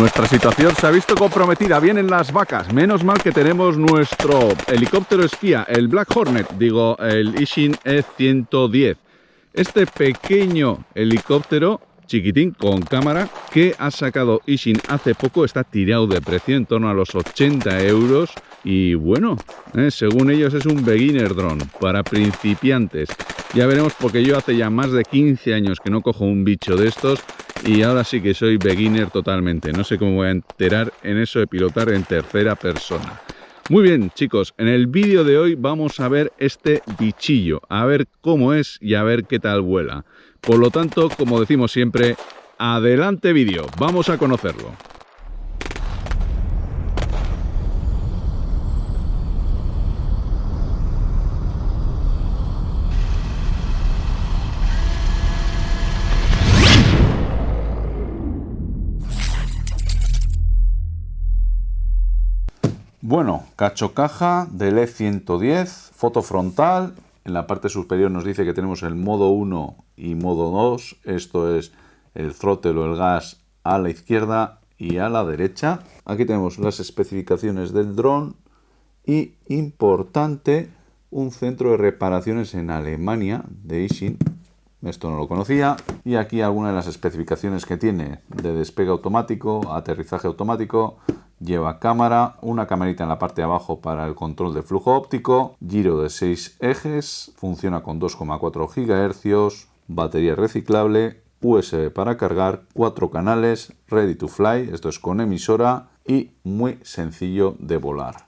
Nuestra situación se ha visto comprometida. Vienen las vacas. Menos mal que tenemos nuestro helicóptero espía, el Black Hornet, el Ishin E-110. Este pequeño helicóptero chiquitín con cámara que ha sacado Ishin hace poco, está tirado de precio en torno a los 80 euros y bueno, según ellos es un beginner drone para principiantes. Ya veremos, porque yo hace ya más de 15 años que no cojo un bicho de estos y ahora sí que soy beginner totalmente. No sé cómo voy a enterar en eso de pilotar en tercera persona. Muy bien, chicos, en el vídeo de hoy vamos a ver este bichillo, a ver cómo es y a ver qué tal vuela. Por lo tanto, como decimos siempre, adelante vídeo, vamos a conocerlo. Bueno, cachocaja del E-110, foto frontal. En la parte superior nos dice que tenemos el modo 1 y modo 2. Esto es el throttle o el gas a la izquierda y a la derecha. Aquí tenemos las especificaciones del dron y, importante, un centro de reparaciones en Alemania de Ishin. Esto no lo conocía. Y aquí algunas de las especificaciones que tiene: de despegue automático, aterrizaje automático. Lleva cámara, una camarita en la parte de abajo para el control de flujo óptico, giro de 6 ejes, funciona con 2,4 GHz, batería reciclable, USB para cargar, 4 canales, ready to fly, esto es con emisora y muy sencillo de volar.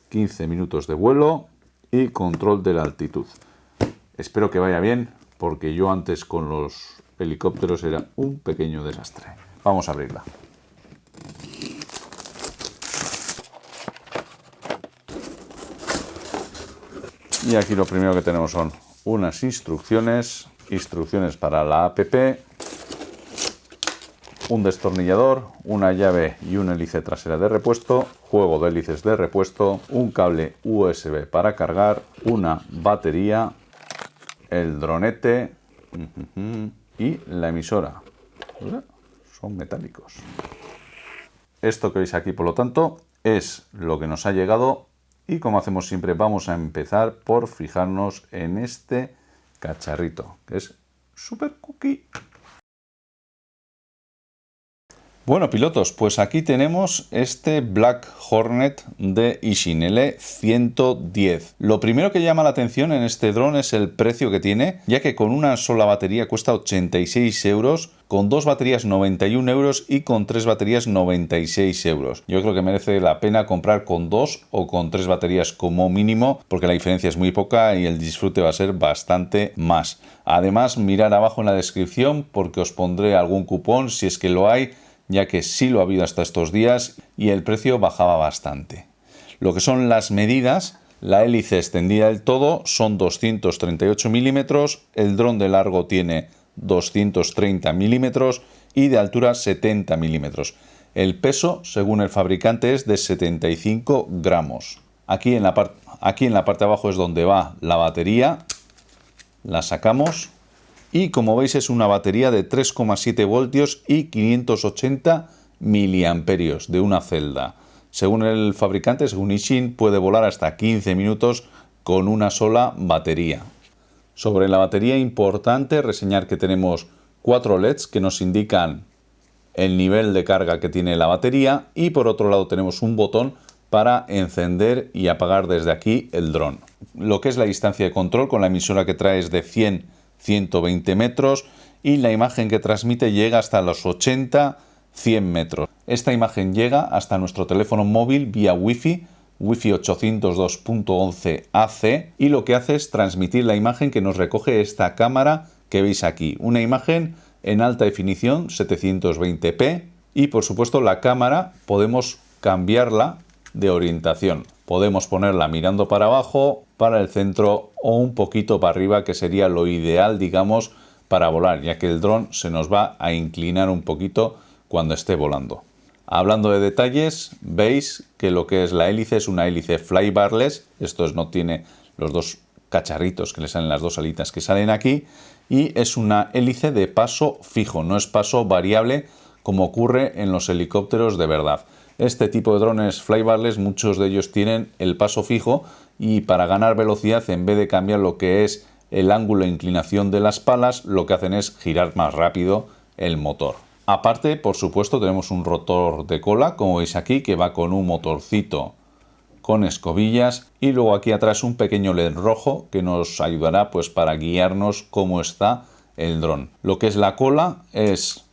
15 minutos de vuelo y control de la altitud. Espero que vaya bien, porque yo antes con los helicópteros era un pequeño desastre. Vamos a abrirla. Y aquí lo primero que tenemos son unas instrucciones para la app, un destornillador, una llave y una hélice trasera de repuesto, juego de hélices de repuesto, un cable USB para cargar, una batería, el dronete y la emisora. Son metálicos. Esto que veis aquí, por lo tanto, es lo que nos ha llegado. Y como hacemos siempre, vamos a empezar por fijarnos en este cacharrito, que es súper cookie. Bueno, pilotos, pues aquí tenemos este Black Hornet de Ishin, el E-110. Lo primero que llama la atención en este dron es el precio que tiene, ya que con una sola batería cuesta 86 euros, con 2 baterías 91 euros y con 3 baterías 96 euros. Yo creo que merece la pena comprar con 2 o con 3 baterías como mínimo, porque la diferencia es muy poca y el disfrute va a ser bastante más. Además, mirar abajo en la descripción, porque os pondré algún cupón si es que lo hay, ya que sí lo ha habido hasta estos días y el precio bajaba bastante. Lo que son las medidas: la hélice extendida del todo son 238 milímetros, el dron de largo tiene 230 milímetros y de altura 70 milímetros. El peso, según el fabricante, es de 75 gramos. Aquí en la parte de abajo es donde va la batería. La sacamos. Y como veis, es una batería de 3,7 voltios y 580 miliamperios de una celda. Según el fabricante, según Ishin, puede volar hasta 15 minutos con una sola batería. Sobre la batería, importante reseñar que tenemos 4 LEDs que nos indican el nivel de carga que tiene la batería, y por otro lado tenemos un botón para encender y apagar desde aquí el dron. Lo que es la distancia de control con la emisora que trae es de 120 metros y la imagen que transmite llega hasta los 80-100 metros. Esta imagen llega hasta nuestro teléfono móvil vía Wi-Fi 802.11 AC, y lo que hace es transmitir la imagen que nos recoge esta cámara que veis aquí. Una imagen en alta definición 720p, y por supuesto la cámara podemos cambiarla de orientación. Podemos ponerla mirando para abajo, para el centro o un poquito para arriba, que sería lo ideal, digamos, para volar, ya que el dron se nos va a inclinar un poquito cuando esté volando. Hablando de detalles, veis que lo que es la hélice es una hélice flybarless. Esto no tiene los dos cacharritos que le salen, las dos alitas que salen aquí, y es una hélice de paso fijo, no es paso variable como ocurre en los helicópteros de verdad. Este tipo de drones flybarless, muchos de ellos tienen el paso fijo y para ganar velocidad, en vez de cambiar lo que es el ángulo e inclinación de las palas, lo que hacen es girar más rápido el motor. Aparte, por supuesto, tenemos un rotor de cola, como veis aquí, que va con un motorcito con escobillas, y luego aquí atrás un pequeño LED rojo que nos ayudará pues para guiarnos cómo está el dron. Lo que es la cola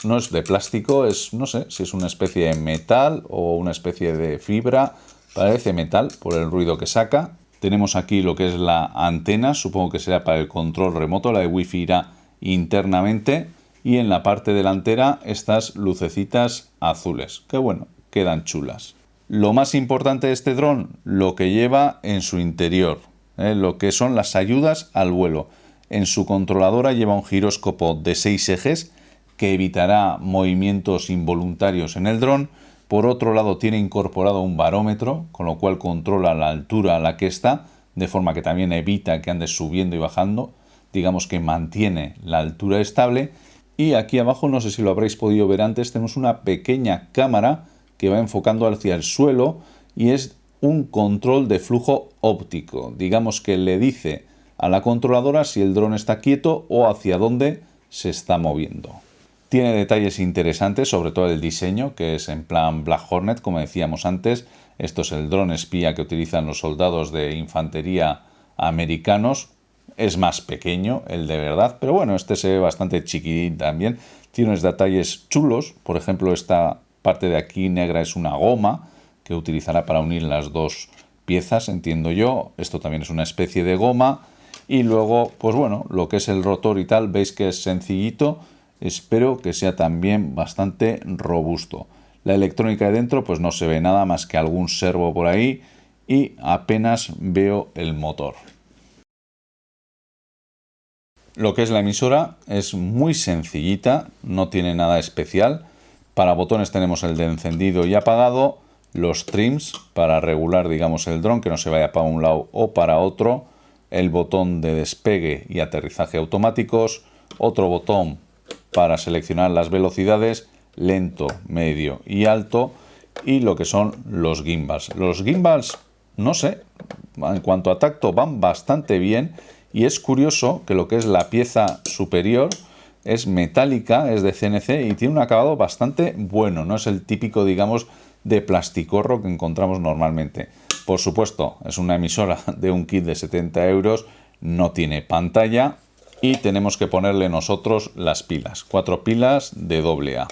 no es de plástico, no sé si es una especie de metal o una especie de fibra, parece metal por el ruido que saca. Tenemos aquí lo que es la antena, supongo que será para el control remoto, la de wifi irá internamente, y en la parte delantera estas lucecitas azules, que bueno, quedan chulas. Lo más importante de este dron, lo que lleva en su interior, lo que son las ayudas al vuelo. En su controladora lleva un giróscopo de 6 ejes que evitará movimientos involuntarios en el dron. Por otro lado, tiene incorporado un barómetro, con lo cual controla la altura a la que está, de forma que también evita que ande subiendo y bajando. Digamos que mantiene la altura estable. Y aquí abajo, no sé si lo habréis podido ver antes, tenemos una pequeña cámara que va enfocando hacia el suelo y es un control de flujo óptico. Digamos que le dice a la controladora si el dron está quieto o hacia dónde se está moviendo. Tiene detalles interesantes, sobre todo el diseño, que es en plan Black Hornet, como decíamos antes. Esto es el dron espía que utilizan los soldados de infantería americanos. Es más pequeño el de verdad, pero bueno, este se ve bastante chiquitín también. Tiene unos detalles chulos, por ejemplo, esta parte de aquí negra es una goma que utilizará para unir las dos piezas, entiendo yo. Esto también es una especie de goma. Y luego, pues bueno, lo que es el rotor y tal, veis que es sencillito. Espero que sea también bastante robusto. La electrónica de dentro, pues no se ve nada más que algún servo por ahí y apenas veo el motor. Lo que es la emisora es muy sencillita, no tiene nada especial. Para botones tenemos el de encendido y apagado, los trims para regular, digamos, el dron que no se vaya para un lado o para otro, el botón de despegue y aterrizaje automáticos, otro botón para seleccionar las velocidades, lento, medio y alto, y lo que son los gimbals. Los gimbals, no sé, en cuanto a tacto van bastante bien, y es curioso que lo que es la pieza superior es metálica, es de CNC y tiene un acabado bastante bueno, no es el típico, digamos, de plasticorro que encontramos normalmente. Por supuesto, es una emisora de un kit de 70 euros, no tiene pantalla y tenemos que ponerle nosotros las pilas, 4 pilas de AA.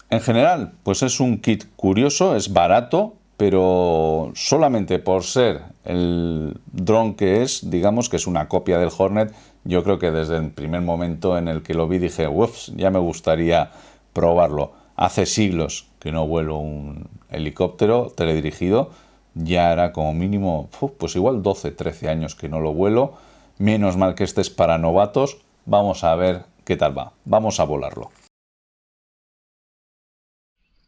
En general, pues es un kit curioso, es barato, pero solamente por ser el dron que es, digamos que es una copia del Hornet, yo creo que desde el primer momento en el que lo vi dije, uff, ya me gustaría probarlo. Hace siglos que no vuelo un helicóptero teledirigido, ya era como mínimo, pues igual 12, 13 años que no lo vuelo. Menos mal que este es para novatos. Vamos a ver qué tal va. Vamos a volarlo.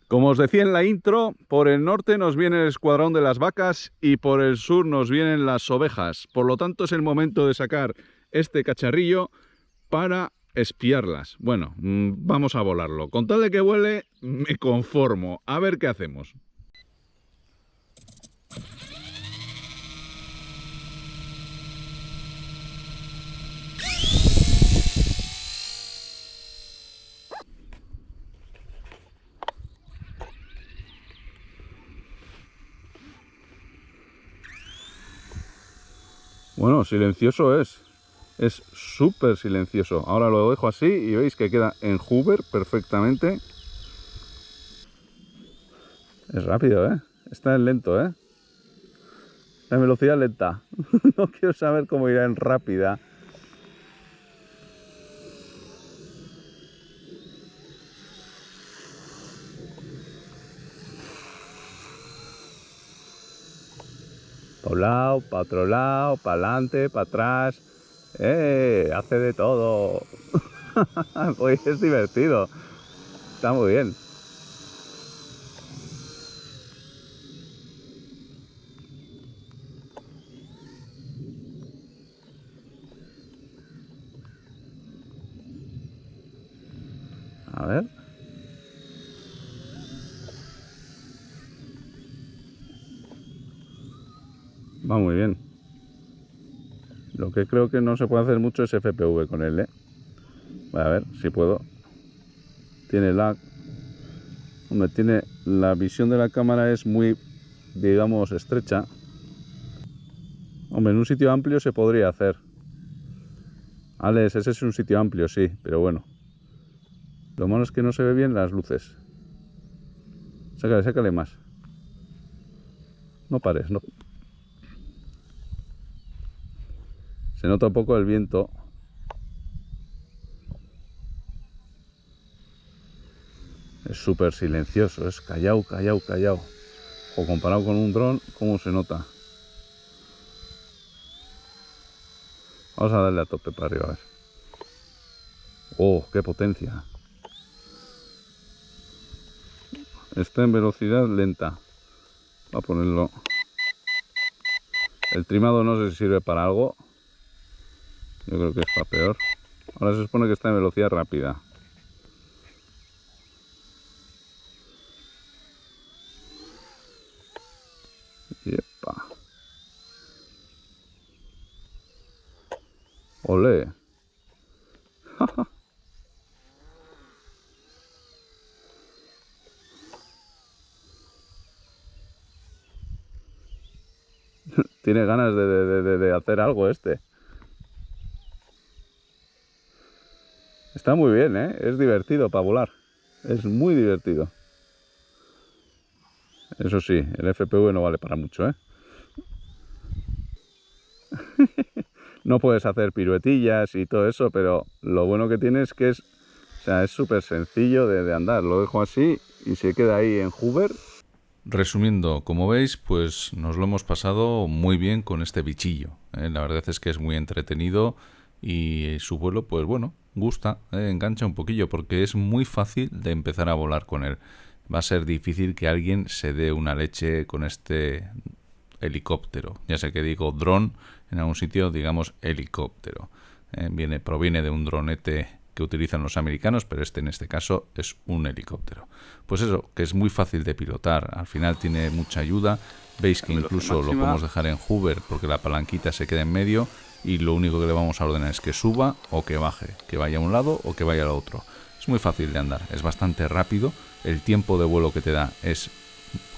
Como os decía en la intro, por el norte nos viene el escuadrón de las vacas y por el sur nos vienen las ovejas. Por lo tanto, es el momento de sacar este cacharrillo para espiarlas. Bueno, vamos a volarlo. Con tal de que vuele, me conformo. A ver qué hacemos. Bueno, silencioso es. Es súper silencioso. Ahora lo dejo así y veis que queda en hover perfectamente. Es rápido, ¿eh? Está en lento, ¿eh? La velocidad lenta. No quiero saber cómo irá en rápida. Para un lado, para otro lado, para adelante, para atrás. Hace de todo. Pues es divertido. Está muy bien. A ver. Va muy bien. Lo que creo que no se puede hacer mucho es FPV con él, ¿eh? Voy a ver si puedo. Tiene lag. Hombre, tiene... La visión de la cámara es muy, digamos, estrecha. Hombre, en un sitio amplio se podría hacer. Alex, ese es un sitio amplio, sí, pero bueno. Lo malo es que no se ve bien las luces. Sácale, sácale más. No pares, no. Se nota un poco el viento. Es súper silencioso, es callao, callao, callao. O comparado con un dron, ¿cómo se nota? Vamos a darle a tope para arriba, a ver. ¡Oh, qué potencia! Está en velocidad lenta. Voy a ponerlo. El trimado no sé si sirve para algo. Yo creo que es para peor. Ahora se supone que está en velocidad rápida. Yepa. Olé. Tiene ganas de hacer algo este. Está muy bien, ¿eh? Es divertido para volar. Es muy divertido. Eso sí, el FPV no vale para mucho, ¿eh? No puedes hacer piruetillas y todo eso, pero lo bueno que tiene es que es, o sea, es súper sencillo de andar. Lo dejo así y se queda ahí en hover. Resumiendo, como veis, pues nos lo hemos pasado muy bien con este bichillo, ¿eh? La verdad es que es muy entretenido y su vuelo, pues bueno, gusta, engancha un poquillo porque es muy fácil de empezar a volar con él. Va a ser difícil que alguien se dé una leche con este helicóptero. Ya sé que digo dron, en algún sitio digamos helicóptero. Proviene de un dronete que utilizan los americanos, pero en este caso es un helicóptero. Pues eso, que es muy fácil de pilotar, al final tiene mucha ayuda. Veis que incluso lo podemos dejar en hover porque la palanquita se queda en medio y lo único que le vamos a ordenar es que suba o que baje, que vaya a un lado o que vaya al otro. Es muy fácil de andar, es bastante rápido, el tiempo de vuelo que te da es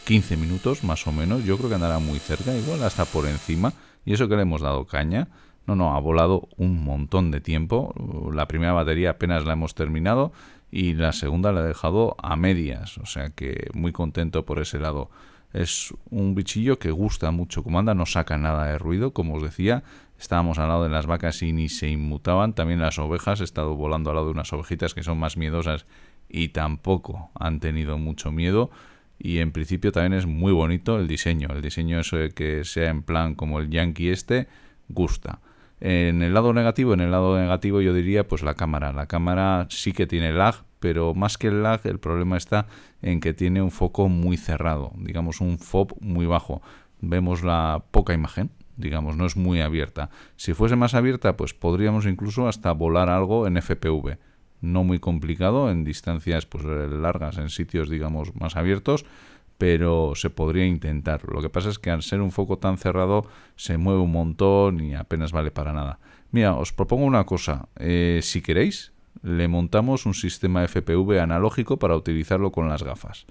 15 minutos más o menos, yo creo que andará muy cerca, igual hasta por encima, y eso que le hemos dado caña. No, ha volado un montón de tiempo. La primera batería apenas la hemos terminado y la segunda la he dejado a medias, o sea que muy contento por ese lado. Es un bichillo que gusta mucho como anda, no saca nada de ruido, como os decía. Estábamos al lado de las vacas y ni se inmutaban. También las ovejas, he estado volando al lado de unas ovejitas que son más miedosas y tampoco han tenido mucho miedo. Y en principio también es muy bonito el diseño. El diseño eso de que sea en plan como el Yankee gusta. En el lado negativo yo diría pues la cámara. La cámara sí que tiene lag, pero más que el lag el problema está en que tiene un foco muy cerrado, digamos un FOV muy bajo. Vemos la poca imagen, digamos, no es muy abierta. Si fuese más abierta, pues podríamos incluso hasta volar algo en FPV. No muy complicado, en distancias pues largas, en sitios digamos más abiertos, pero se podría intentar. Lo que pasa es que al ser un foco tan cerrado se mueve un montón y apenas vale para nada. Mira, os propongo una cosa, si queréis, le montamos un sistema FPV analógico para utilizarlo con las gafas.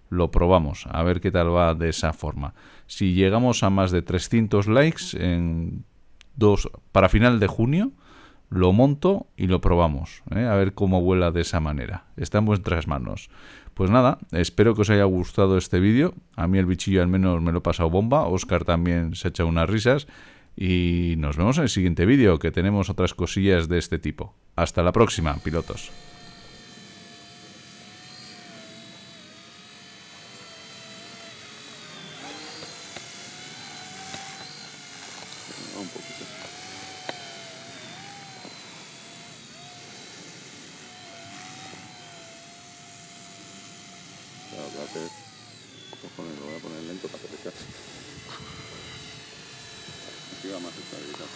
Lo probamos, a ver qué tal va de esa forma. Si llegamos a más de 300 likes para final de junio, lo monto y lo probamos, a ver cómo vuela de esa manera. Está en vuestras manos. Pues nada, espero que os haya gustado este vídeo. A mí el bichillo al menos me lo he pasado bomba. Óscar también se ha echado unas risas. Y nos vemos en el siguiente vídeo, que tenemos otras cosillas de este tipo. Hasta la próxima, pilotos. Un poquito. Claro, va a hacer. Cojones, lo voy a poner lento para que te case. Así va más estabilizado.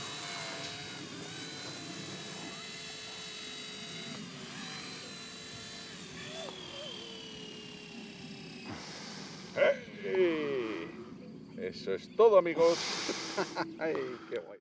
Eso es todo, amigos. Ay, qué guay.